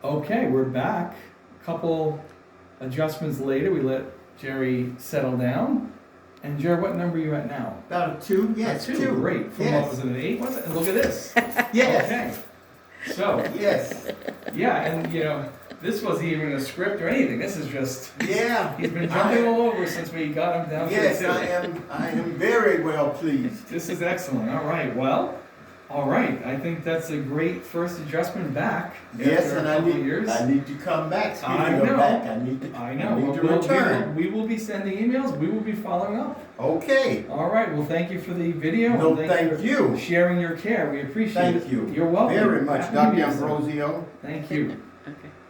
Okay, we're back. Couple adjustments later, we let Jerry settle down. And Jerry, what number are you at now? About a 2, yes, A 2. Great. From Yes. what was it, an 8? Was it? And look at this. Yes, Okay. So, yes, yeah, and you know, this wasn't even a script or anything. This is just, yeah. he's been jumping all over since we got him down Yes, to the I am very well pleased. This is excellent. All right. Well, all right. I think that's a great first adjustment back Yes, after a and couple of years. I need to come back. Speaking I of know. back, I need to return. We will be sending emails. We will be following up. Okay. All right. Well, thank you for the video. No, and thank you. for sharing your care. We appreciate it. Thank you. You're welcome. Very much, Happy Dr. New Year, sir. Ambrosio. Thank you.